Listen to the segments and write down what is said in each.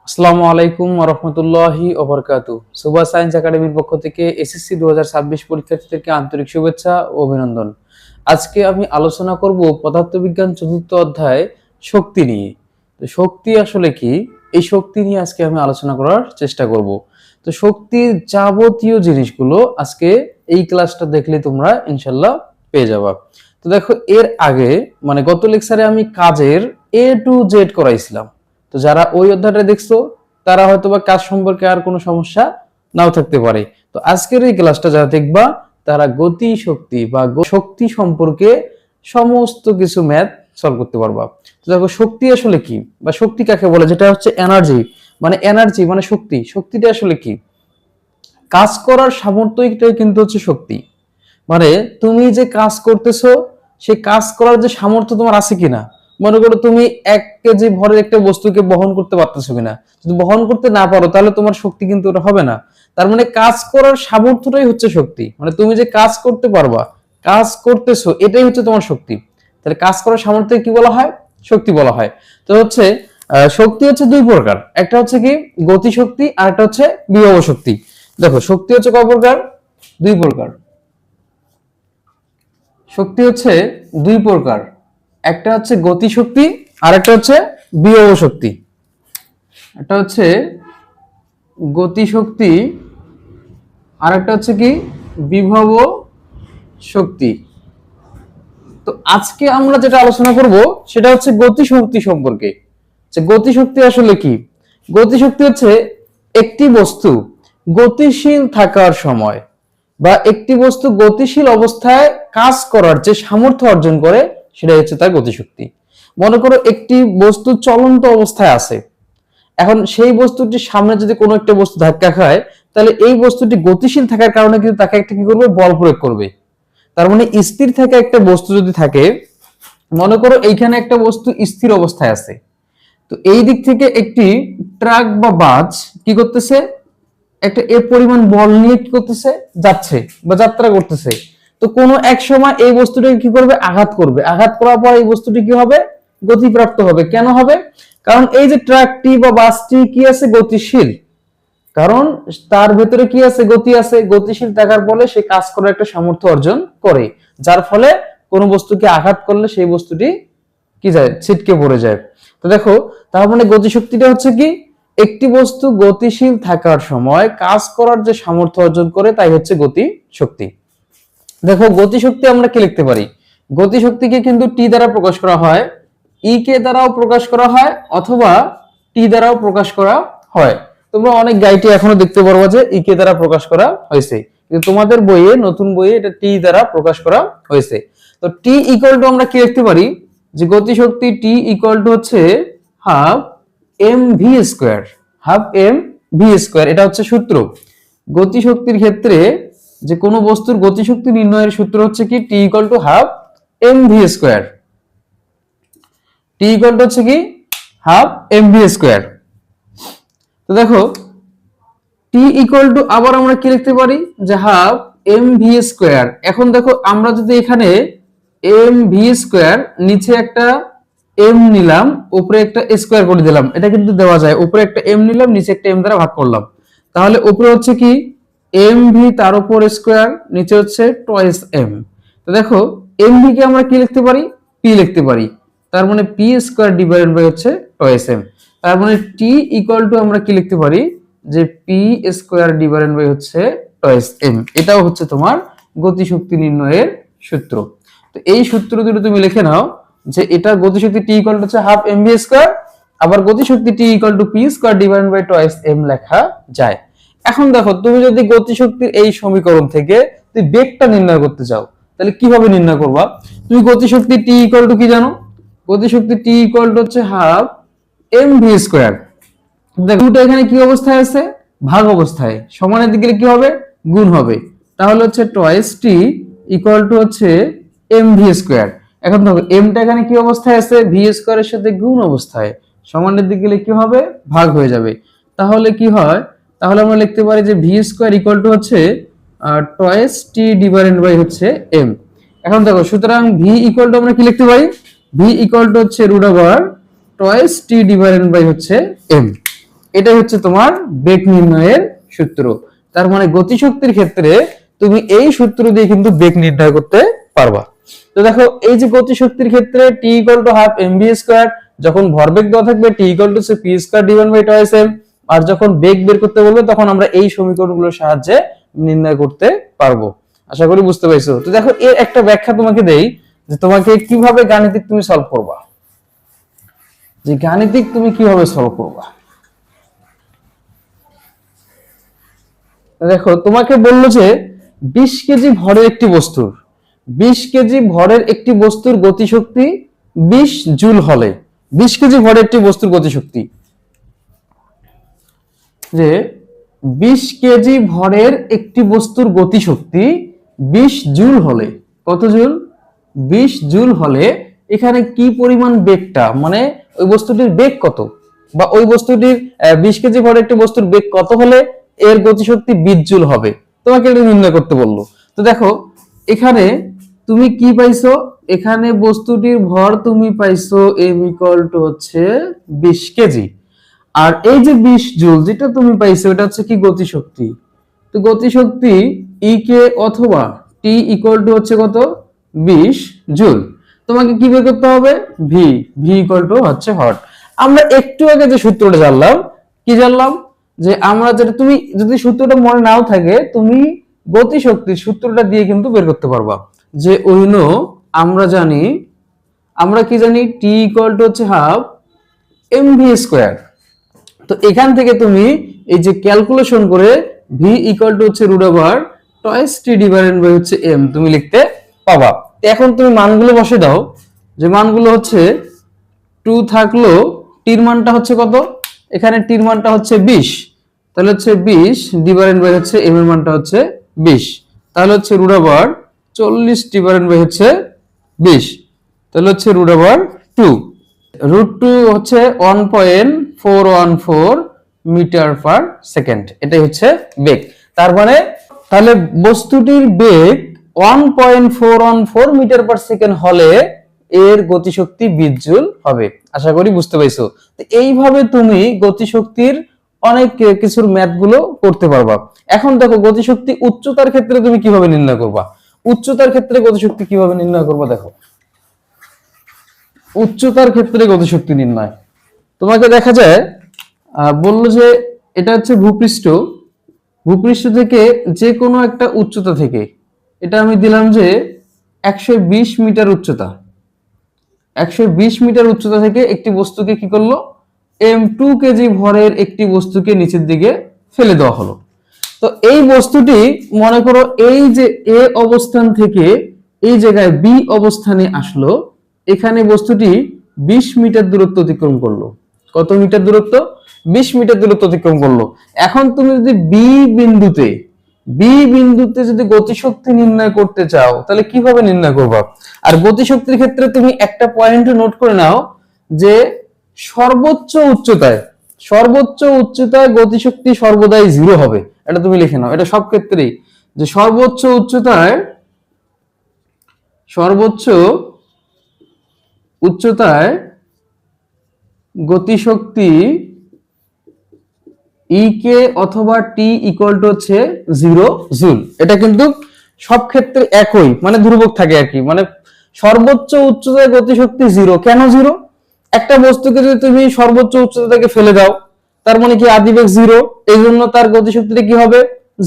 আসসালামু আলাইকুম ওয়া রাহমাতুল্লাহি ওয়া বারাকাতুহু। সুবা সায়েন্স একাডেমির পক্ষ থেকে এসএসসি 2026 পরীক্ষার্থীদেরকে আন্তরিক শুভেচ্ছা ও অভিনন্দন। আজকে আমি আলোচনা করব পদার্থবিজ্ঞান চতুর্থ অধ্যায় শক্তি নিয়ে। তো শক্তি আসলে কি? এই শক্তি নিয়ে আজকে আমি আলোচনা করার চেষ্টা করব। তো শক্তির যাবতীয় জিনিসগুলো আজকে এই ক্লাসটা দেখলে তোমরা ইনশাআল্লাহ পেয়ে যাবে। তো দেখো, এর আগে মানে গত লেকচারে আমি কাজের A to Z করাইছিলাম। তো যারা ওই অধ্যায়টা দেখছো তারা হয়তোবা কাজ সম্পর্কে আর কোনো সমস্যা নাও থাকতে পারে। তো আজকের এই ক্লাসটা যারা দেখবা তারা গতি শক্তি বা শক্তি সম্পর্কে সমস্ত কিছু ম্যাথ সলভ করতে পারবা। তো দেখো, শক্তি আসলে কি বা শক্তি কাকে বলে, যেটা হচ্ছে এনার্জি মানে শক্তি। শক্তিটা আসলে কি? কাজ করার সামর্থ্যটাই কিন্তু হচ্ছে শক্তি। মানে তুমি যে কাজ করতেছো সেই কাজ করার যে সামর্থ্য তোমার আছে কিনা। মনে করো তুমি 1 কেজি ভরের একটা বস্তুকে বহন করতে পারতেছো কিনা। যদি বহন করতে না পারো তাহলে তোমার শক্তি কিন্তু ওটা হবে না। তার মানে কাজ করার সামর্থ্যটাই হচ্ছে শক্তি। মানে তুমি যে কাজ করতে পারবা, কাজ করতেছো, এটাই হচ্ছে তোমার শক্তি। তাহলে কাজ করার সামর্থ্য কি বলা হয়? শক্তি বলা হয়। তো হচ্ছে শক্তি হচ্ছে দুই প্রকার। একটা হচ্ছে কি গতি শক্তি, আর একটা হচ্ছে বিভব শক্তি। দেখো, শক্তি হচ্ছে কয় প্রকার? দুই প্রকার। শক্তি হচ্ছে দুই প্রকার। একটা হচ্ছে গতি শক্তি, আর একটা হচ্ছে বিভব শক্তি। একটা হচ্ছে গতি শক্তি, আর একটা হচ্ছে কি বিভব শক্তি। তো আজকে আমরা যেটা আলোচনা করব সেটা হচ্ছে গতি শক্তি সম্পর্কে। যে গতি শক্তি আসলে কি? গতি শক্তি হচ্ছে একটি বস্তু গতিশীল থাকার সময় বা একটি বস্তু গতিশীল অবস্থায় কাজ করার যে সামর্থ্য অর্জন করে সেটাই হচ্ছে তার গতিশক্তি। মনে করো একটি বস্তু চলন্ত অবস্থায় আছে, এখন সেই বস্তুটির সামনে যদি কোনো একটা বস্তু ধাক্কা খায় তাহলে এই বস্তুটি গতিশীল থাকার কারণে কিন্তু তাকে একটা কি করবে? বল প্রয়োগ করবে। তার মানে স্থির থাকা একটা বস্তু যদি থাকে, মনে করো এইখানে একটা বস্তু স্থির অবস্থায় আছে, তো এই দিক থেকে একটি ট্রাক বা বাস কি করতেছে? একটা এ পরিমাণ বল নিয়ে কি করতেছে? যাচ্ছে বা যাত্রা করতেছে। তো কোনো এক সময় এই বস্তুটাকে কি করবে? আঘাত করবে। আঘাত করার পর এই বস্তুটি কি হবে? গতিপ্রাপ্ত হবে। কেন হবে? কারণ এই যে ট্রাকটি বা বাসটি কি আছে? গতিশীল। কারণ তার ভেতরে কি আছে? গতি আছে। গতিশীল থাকার ফলে সে কাজ করার একটা সামর্থ্য অর্জন করে, যার ফলে কোনো বস্তুকে আঘাত করলে সেই বস্তুটি কি যায়? ছিটকে পড়ে যায়। তো দেখো, তার মানে গতিশক্তিটা হচ্ছে কি? একটি বস্তু গতিশীল থাকার সময় কাজ করার যে সামর্থ্য অর্জন করে তাই হচ্ছে গতি শক্তি। দেখো, গতিশক্তি আমরা কি লিখতে পারি? গতিশক্তিকে কিন্তু টি দ্বারা প্রকাশ করা হয়, ই কে দ্বারাও প্রকাশ করা হয়, অথবা টি দ্বারাও প্রকাশ করা হয়। তোমরা অনেক গাইডে এখনো দেখতে পারবা যে ই কে দ্বারা প্রকাশ করা হয়েছে, কিন্তু তোমাদের বইয়ে, নতুন বইয়ে এটা টি দ্বারা প্রকাশ করা হয়েছে। তো টি ইকুয়াল টু আমরা কি লিখতে পারি? যে গতিশক্তি টি ইকুয়াল টু হচ্ছে half M V square. Half M V square, এটা হচ্ছে সূত্র। গতিশক্তির ক্ষেত্রে যে কোনো বস্তুর গতিশক্তি নির্ণয়ের সূত্র হচ্ছে কি? T equal to half M V square. T equal to হচ্ছে কি? Half M V square. তো দেখো, টি ইকুয়াল টু আবার আমরা কি লিখতে পারি? যে হাফ এম ভি স্কোয়ার। এখন দেখো, আমরা যদি এখানে এম ভি স্কোয়ার, নিচে একটা এম নিলাম, উপরে একটা স্কোয়ার করে দিলাম, এটা কিন্তু দেওয়া যায়। উপরে একটা এম নিলাম, নিচে একটা এম দ্বারা ভাগ করলাম, তাহলে উপরে হচ্ছে কি? এম ভি, তার উপর স্কোয়ার, নিচে হচ্ছে টয়েস এম। তো দেখো, এম ভি কে আমরা কি লিখতে পারি? পি লিখতে পারি। তার মানে পি স্কোয়ার ডিভাইডেড বাই হচ্ছে টয়েস এম। তার মানে টি ইকুয়াল টু আমরা কি লিখতে পারি? যে পি স্কোয়ার ডিভাইডেড বাই হচ্ছে টয়েস এম। এটাও হচ্ছে তোমার গতিশক্তি নির্ণয়ের সূত্র। তো এই সূত্র দুটো তুমি লিখে নাও, যে এটা গতিশক্তি টি ইকুয়াল টু হচ্ছে হাফ এম ভি স্কোয়ার, আবার গতিশক্তি T equal to P square divided by twice M লেখা যায়। এখন দেখো, তুমি যদি গতিশক্তির এই সমীকরণ থেকে তুমি বেগটা নির্ণয় করতে চাও তাহলে কিভাবে নির্ণয় করবা? তুমি গতিশক্তি টি ইকুয়াল টু কি জানো? গতিশক্তি টি ইকুয়াল টু হচ্ছে হাফ এম ভি স্কোয়ার। দেখো, দুটো এখানে কি অবস্থায় আছে? ভাগ অবস্থায়। সমানের দিকে কি হবে? গুণ হবে। তাহলে হচ্ছে টয়েস টি ইকুয়াল টু হচ্ছে এম ভি স্কোয়ার। এখন দেখো, এমটা এখানে কি অবস্থায় আছে? ভি স্কোয়ারের সাথে গুণ অবস্থায়। সমানের দিকে গেলে কি হবে? ভাগ হয়ে যাবে। তাহলে কি হয়? তাহলে আমরা লিখতে পারি যে ভি স্কোয়ার ইকুয়াল টু হচ্ছে টয়েস টি ডিভাইডেড বাই হচ্ছে এম। এখন দেখো, সুতরাং ভি ইকুয়াল টু আমরা কি লিখতে পারি? ভি ইকুয়াল টু হচ্ছে root over twice T divided by হচ্ছে এম। এটাই হচ্ছে তোমার বেগ নির্ণয়ের সূত্র। তার মানে গতিশক্তির ক্ষেত্রে তুমি এই সূত্র দিয়ে কিন্তু বেগ নির্ণয় করতে পারবা। তো দেখো এই যে গতিশক্তির ক্ষেত্রে T equal to half M V square, যখন ভরবেগ দেওয়া থাকবে T equal to P square divide by twice M, আর যখন বেগ বের করতে বলবে তখন আমরা এই সমীকরণগুলোর সাহায্যে নির্ণয় করতে পারবো। আশা করি বুঝতে পারছো। তো দেখো এর একটা ব্যাখ্যা তোমাকে দেই যে তোমাকে কিভাবে গাণিতিক তুমি সলভ করবা, যে গাণিতিক তুমি কিভাবে সলভ করবা। দেখো তোমাকে বললো যে 20 কেজি ভরের একটি বস্তুর 20 কেজি ভরের একটি বস্তুর গতিশক্তি 20 জুল হলে, 20 কেজি ভরের একটি বস্তুর গতিশক্তি, যে 20 কেজি ভরের একটি বস্তুর গতিশক্তি 20 জুল হলে, কত জুল? 20 জুল হলে এখানে কি পরিমাণ বেগটা, মানে ওই বস্তুটির বেগ কত, বা ওই বস্তুটির 20 কেজি ভরের একটি বস্তুর বেগ কত হলে এর গতিশক্তি 20 জুল হবে, তোমাকে এটা নির্ণয় করতে বললো। তো দেখো এখানে তুমি কি পাইছো, এখানে বস্তুটির ভর তুমি পাইছো m ইকুয়াল টু হচ্ছে 20 কেজি, আর এই যে 20 জুল যেটা তুমি পাইছো এটা হচ্ছে কি গতিশক্তি। তো গতিশক্তি ই কে অথবা টি ইকুয়াল টু হচ্ছে কত, 20 জুল। তোমাকে কি বের করতে হবে, ভি, ভি ইকুয়াল টু হচ্ছে হট। আমরা একটু আগে যে সূত্রটা জানলাম, কি জানলাম, যে আমরা যেটা, তুমি যদি সূত্রটা মনে নাও থাকে তুমি গতিশক্তির সূত্রটা দিয়ে কিন্তু বের করতে পারবা, যে ওইন আমরা জানি, আমরা কি জানি, টি ইকুয়াল টু হচ্ছে হাফ এম ভি স্কোয়ার। তো এখান থেকে তুমি এই যে ক্যালকুলেশন করে ভি ইকুয়াল টু হচ্ছে root over twice T divided by হচ্ছে এম তুমি লিখতে পাবা। তো এখন তুমি মানগুলো বসে দাও, যে মানগুলো হচ্ছে 2 থাকলো, টির মানটা হচ্ছে কত, এখানে টির মানটা হচ্ছে 20, তাহলে হচ্ছে 20 ডিভাইডেড বাই হচ্ছে এম এর মানটা হচ্ছে 20, তাহলে হচ্ছে রুট ওভার 40 ডিভাইডেড বাই হচ্ছে 20, তাহলে হচ্ছে রুট ওভার 2, রুট 2 হচ্ছে 1.414 মিটার পার সেকেন্ড, এটাই হচ্ছে বেগ। তার মানে তাহলে বস্তুটির বেগ 1.414 মিটার পার সেকেন্ড হলে এর গতিশক্তি 20 জুল হবে। আশা করি বুঝতে পাইছো। তো এইভাবে তুমি গতিশক্তির অনেক কিছুর ম্যাথ গুলো করতে পারবা। এখন দেখো গতিশক্তি উচ্চতার ক্ষেত্রে তুমি কিভাবে নির্ণয় করবা, উচ্চতার ক্ষেত্রে গতিশক্তি কিভাবে নির্ণয় করবা। দেখো উচ্চতার ক্ষেত্রে গতিশক্তি নির্ণয়, তোমাকে দেখা যায় বললো যে এটা হচ্ছে ভূপৃষ্ঠ, ভূপৃষ্ঠ থেকে যে কোনো একটা উচ্চতা থেকে, এটা আমি দিলাম যে 120 মিটার উচ্চতা, 120 মিটার উচ্চতা থেকে একটি বস্তুকে কি করলো, m2 কেজি ভরের একটি বস্তুকে নিচের দিকে ফেলে দেওয়া হলো। তো এই বস্তুটি মনে করো এই যে এ অবস্থান থেকে এই জায়গায় বি অবস্থানে আসলো, এখানে বস্তুটি 20 মিটার দূরত্ব অতিক্রম করলো। কত মিটার দূরত্ব, 20 মিটার দূরত্ব অতিক্রম করলো। এখন তুমি যদি বি বিন্দুতে যদি গতিশক্তি নির্ণয় করতে চাও তাহলে কিভাবে নির্ণয় করবা। আর গতিশক্তির ক্ষেত্রে তুমি একটা পয়েন্ট নোট করে নাও, যে সর্বোচ্চ উচ্চতায় গতিশক্তি সর্বদাই 0 হবে, এটা তুমি লিখে নাও। এটা সব ক্ষেত্রেই, যে সর্বোচ্চ উচ্চতায় গতিশক্তি ই কে অথবা টি ইকুয়াল টু হচ্ছে 0 জুল। এটা কিন্তু সব ক্ষেত্রে একই, মানে ধ্রুবক থাকে আর কি, মানে সর্বোচ্চ উচ্চতায় গতিশক্তি 0। কেন 0? একটা বস্তুকে যদি তুমি সর্বোচ্চ উচ্চতা থেকে ফেলে দাও তার মানে কি আদিবেগ 0, এই জন্য তার গতিশক্তিটা কি হবে,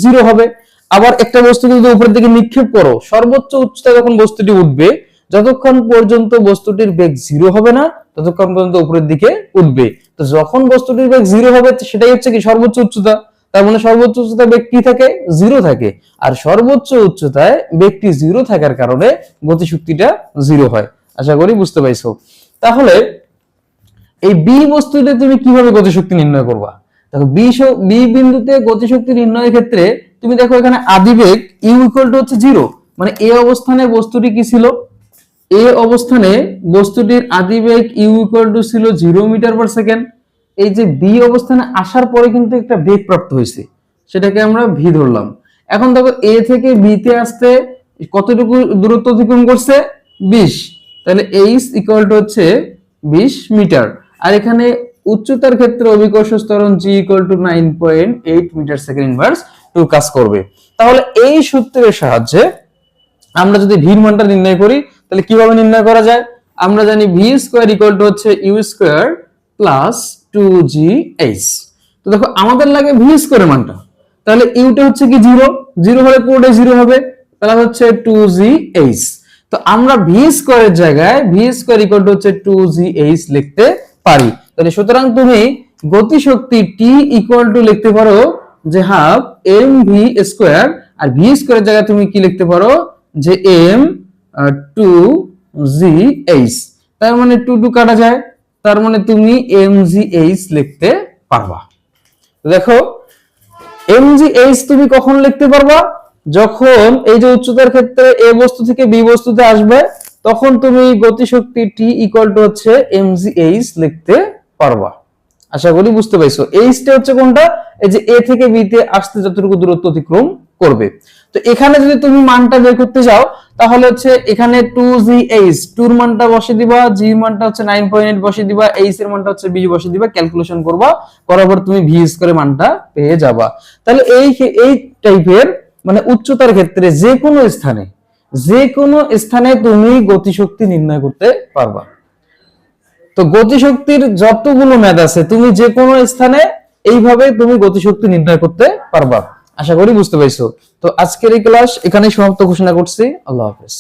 0 হবে। আবার একটা বস্তুকে যদি উপরের দিকে নিক্ষেপ করো, সর্বোচ্চ উচ্চতায় যখন বস্তুটি উঠবে, যতক্ষণ পর্যন্ত বস্তুটির বেগ 0 হবে না ততক্ষণ পর্যন্ত উপরের দিকে উঠবে। তো যখন বস্তুটির বেগ 0 হবে সেটাই হচ্ছে কি সর্বোচ্চ উচ্চতা, তার মানে সর্বোচ্চ উচ্চতায় বেগ কি থাকে, 0 থাকে। আর সর্বোচ্চ উচ্চতায় বেগটি 0 থাকার কারণে গতিশক্তিটা 0 হয়। আশা করি বুঝতে পাইছো। তাহলে এই বি বস্তুতে তুমি কিভাবে গতিশক্তি নির্ণয় করবা। দেখো বি বিন্দুতে গতিশক্তি নির্ণয়ের ক্ষেত্রে তুমি দেখো এখানে আদিবেগ ইউ ইকুয়াল টু হচ্ছে 0, মানে এ অবস্থানে বস্তুটি কি ছিল, এ অবস্থানে বস্তুটির আদিবেগ ইউ ইকুয়াল টু ছিল 0 মিটার পার সেকেন্ড। এই যে বি অবস্থানে আসার পরে কিন্তু একটা বেগ প্রাপ্ত হয়েছে, সেটাকে আমরা ভি ধরলাম। এখন দেখো এ থেকে বি তে আসতে কতটুকু দূরত্ব অতিক্রম করছে, 20, তাহলে এইচ ইকুয়াল টু হচ্ছে 20 মিটার। আর এখানে উচ্চতার ক্ষেত্রে অভিকর্ষ ত্বরণ g = 9.8 মিটার সেকেন্ড ইনভার্স 2 কাজ করবে। তাহলে এই সূত্রের সাহায্যে আমরা যদি v এর মানটা নির্ণয় করি তাহলে কিভাবে নির্ণয় করা যায়? আমরা জানি v² হচ্ছে u² প্লাস 2gh। তো দেখো আমাদের লাগে v² এর মানটা, তাহলে ইউটা হচ্ছে কি 0, 0 হলে পুরোটাই 0 হবে, তাহলে হচ্ছে 2gh। তো আমরা v² এর জায়গায় v² হচ্ছে 2gh লিখতে পারি। তাহলে সুতরাং তুমি গতিশক্তি T লিখতে পারো যে হাফ mv², আর v² এর জায়গায় তুমি কি লিখতে পারো যে m 2gh। তার মানে 2 কাটা যায়, তার মানে তুমি mgh লিখতে পারবা। দেখো mgh তুমি কখন লিখতে পারবা? যখন এই যে উচ্চতার ক্ষেত্রে a বস্তু থেকে b বস্তুতে আসবে, তখন তুমি গতিশক্তি T হচ্ছে mgh লিখতে পারবা। আশা করি বুঝতে পাইছো। h টা হচ্ছে কোনটা? এই যে a থেকে b তে আসতে যতটুকু দূরত্ব অতিক্রম করবে। তো এখানে যদি তুমি মানটা বের করতে যাও তাহলে হচ্ছে এখানে 2gh, 2 এর মানটা বসিয়ে দিবা, g এর মানটা হচ্ছে 9.8 বসিয়ে দিবা, h এর মানটা হচ্ছে 20 বসিয়ে দিবা, ক্যালকুলেশন করবা, করার পর তুমি v² মানটা পেয়ে যাবা। তাহলে এই টাইপের মানে উচ্চতার ক্ষেত্রে যে কোনো স্থানে তুমি গতিশক্তি নির্ণয় করতে পারবা। তো গতিশক্তির যতগুলো মেয়াদ আছে তুমি যে কোনো স্থানে এইভাবে তুমি গতিশক্তি নির্ণয় করতে পারবা। আশা করি বুঝতে পাইছো। তো আজকের এই ক্লাস এখানেই সমাপ্ত ঘোষণা করছি। আল্লাহ হাফেজ।